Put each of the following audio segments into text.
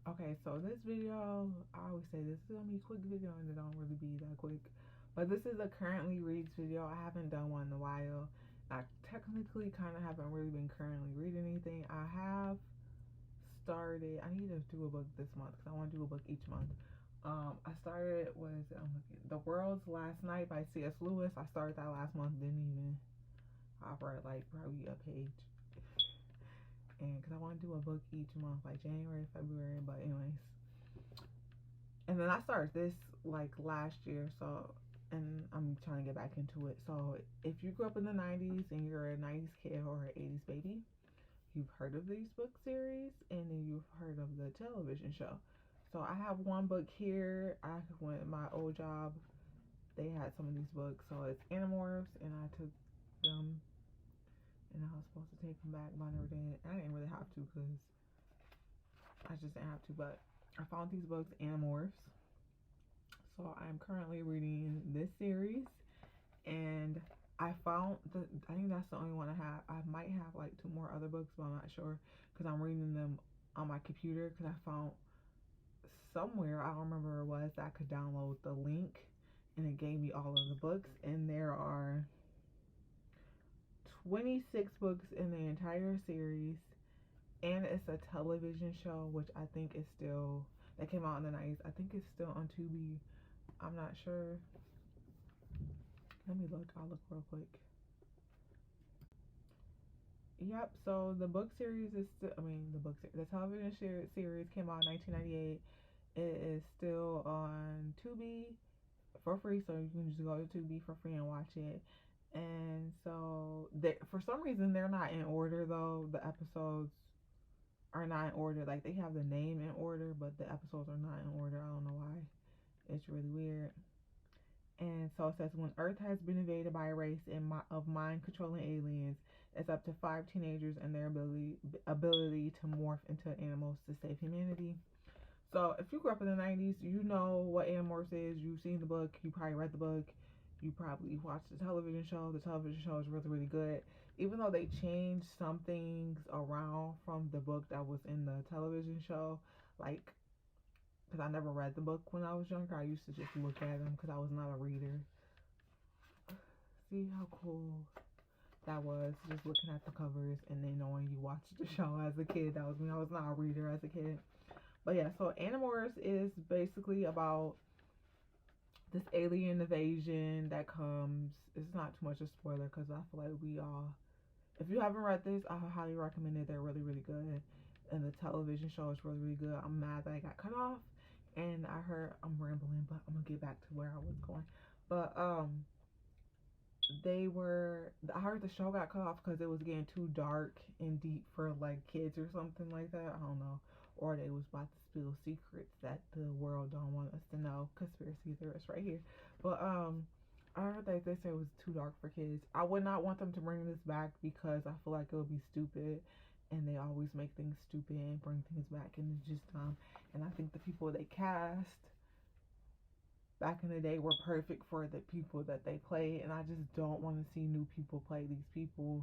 Okay, so this video, I always say this is gonna be a quick video and it don't really be that quick. But this is a currently reads video. I haven't done one in a while. I technically kind of haven't really been currently reading anything. I have started, I need to do a book this month because I want to do a book each month. I started, I'm looking, The World's Last Night by C.S. Lewis. I started that last month, didn't even, I've read like probably a page. And because I want to do a book each month, like January, February, but anyways. And then I started this like last year, so, and I'm trying to get back into it. So if you grew up in the 90s and you're a 90s kid or an 80s baby, you've heard of these book series and then you've heard of the television show. So I have one book here. I went my old job, they had some of these books. So it's Animorphs, and I took them, and I was supposed to take them back, but I never did. I didn't really have to because I just didn't have to, but I found these books, Animorphs. So I'm currently reading this series, and I think that's the only one I have. I might have like two more other books, but I'm not sure because I'm reading them on my computer because I found somewhere, I don't remember where it was, that I could download the link and it gave me all of the books, and there are 26 books in the entire series, and it's a television show which I think is still, that came out in the 90s. I think it's still on Tubi. I'm not sure. Let me look. I'll look real quick. Yep. So the book series is still, the television series came out in 1998. It is still on Tubi for free, so you can just go to Tubi for free and watch it. And so for some reason they're not in order though. The episodes are not in order. Like they have the name in order, but the episodes are not in order. I don't know why. It's really weird. And so it says, when Earth has been invaded by a race of mind-controlling aliens, it's up to 5 teenagers and their ability to morph into animals to save humanity. So if you grew up in the 90s, you know what Animorphs is. You've seen the book. You probably read the book. You probably watched the television show. The television show is really, really good. Even though they changed some things around from the book that was in the television show, like, because I never read the book when I was younger. I used to just look at them because I was not a reader. See how cool that was, just looking at the covers and then knowing you watched the show as a kid. That was me. I was not a reader as a kid. But yeah, so Animorphs is basically about this alien invasion that comes. It's not too much of a spoiler because I feel like we all, if you haven't read this, I highly recommend it. They're really, really good. And the television show is really, really good. I'm mad that I got cut off. And I heard, I'm rambling, but I'm gonna get back to where I was going. But I heard the show got cut off because it was getting too dark and deep for like kids or something like that. I don't know. Or they was about to spill secrets that the world don't want us to know. Conspiracy theorists right here. But I heard that they said it was too dark for kids. I would not want them to bring this back because I feel like it would be stupid, and they always make things stupid and bring things back, and it's just dumb. And I think the people they cast back in the day were perfect for the people that they play, and I just don't want to see new people play these people.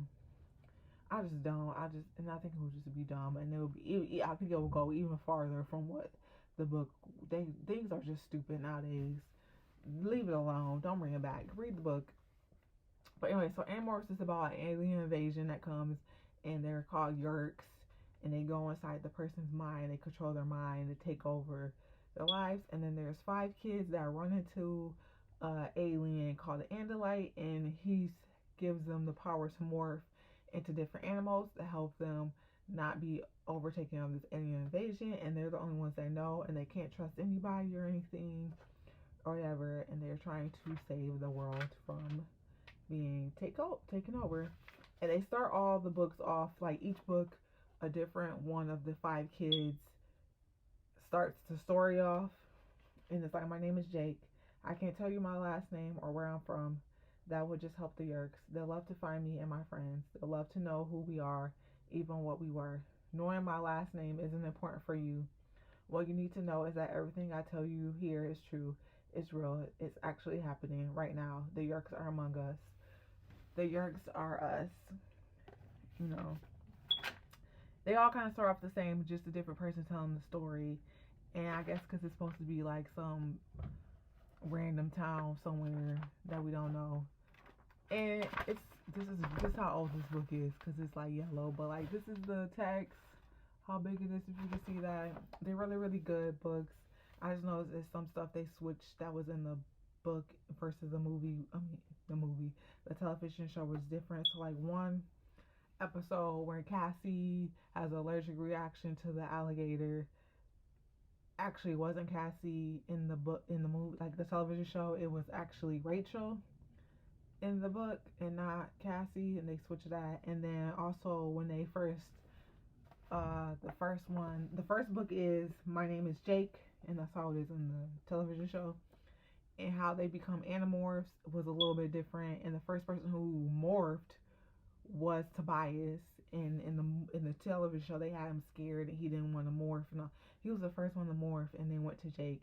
I just don't. And I think it would just be dumb, and I think it will go even farther from what the book. Things are just stupid nowadays. Leave it alone. Don't bring it back. Read the book. But anyway, so Animorphs is about an alien invasion that comes, and they're called Yeerks, and they go inside the person's mind. They control their mind. They take over their lives. And then there's 5 kids that run into alien called the Andalite, and he gives them the power to morph into different animals to help them not be overtaken of this alien invasion. And they're the only ones that know, and they can't trust anybody or anything or whatever. And they're trying to save the world from being taken over. And they start all the books off, like each book a different one of the 5 kids starts the story off, and it's like, my name is Jake. I can't tell you my last name or where I'm from. That would just help the Yeerks. They'll love to find me and my friends. They'll love to know who we are, even what we were. Knowing my last name isn't important for you. What you need to know is that everything I tell you here is true. It's real. It's actually happening right now. The Yeerks are among us. The Yeerks are us. You know. They all kind of start off the same, just a different person telling the story. And I guess because it's supposed to be like some random town somewhere that we don't know. And this is how old this book is because it's like yellow, but like this is the text. How big it is, if you can see that. They're really really good books. I just know it's some stuff they switched that was in the book versus the movie. I mean the movie, the television show was different. So like one episode where Cassie has an allergic reaction to the alligator actually wasn't Cassie in the book, in the movie, like the television show. It was actually Rachel in the book and not Cassie, and they switched that. And then also when they first the first book is My Name is Jake, and that's how it is in the television show. And how they become animorphs was a little bit different. And the first person who morphed was Tobias. And in the television show, they had him scared and he didn't want to morph. No, he was the first one to morph, and then went to Jake.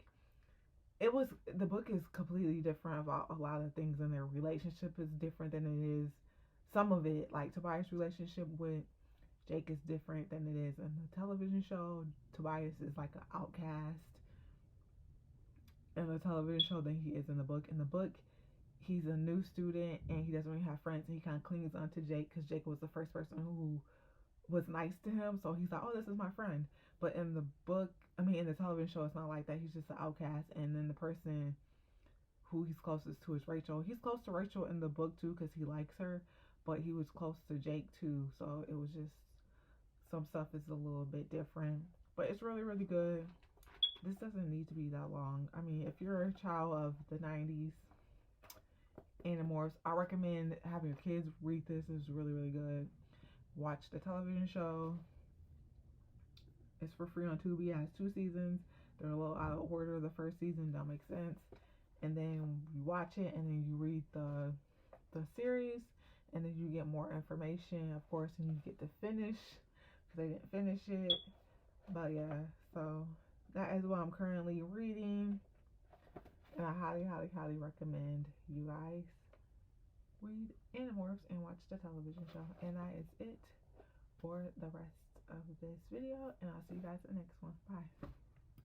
It was the book is completely different about a lot of things, and their relationship is different than it is. Some of it, like Tobias' relationship with Jake, is different than it is in the television show. Tobias is like an outcast in the television show than he is in the book. In the book, he's a new student and he doesn't really have friends, and he kind of clings onto Jake because Jake was the first person who was nice to him, so he's like, oh, this is my friend. But in the book, I mean in the television show, it's not like that. He's just an outcast. And then the person who he's closest to is Rachel. He's close to Rachel in the book too because he likes her, but he was close to Jake too, so it was just some stuff is a little bit different. But it's really really good. This doesn't need to be that long. I mean, if you're a child of the 90s Animorphs, I recommend having your kids read this. It's really really good. Watch the television show. It's for free on Tubi. It has 2 seasons. They're a little out of order. The first season don't make sense, and then you watch it, and then you read the series, and then you get more information, of course, and you get to finish because they didn't finish it. But yeah, so that is what I'm currently reading, and I highly, highly, highly recommend you guys read Animorphs and watch the television show. And that is it for the rest of this video, and I'll see you guys in the next one. Bye.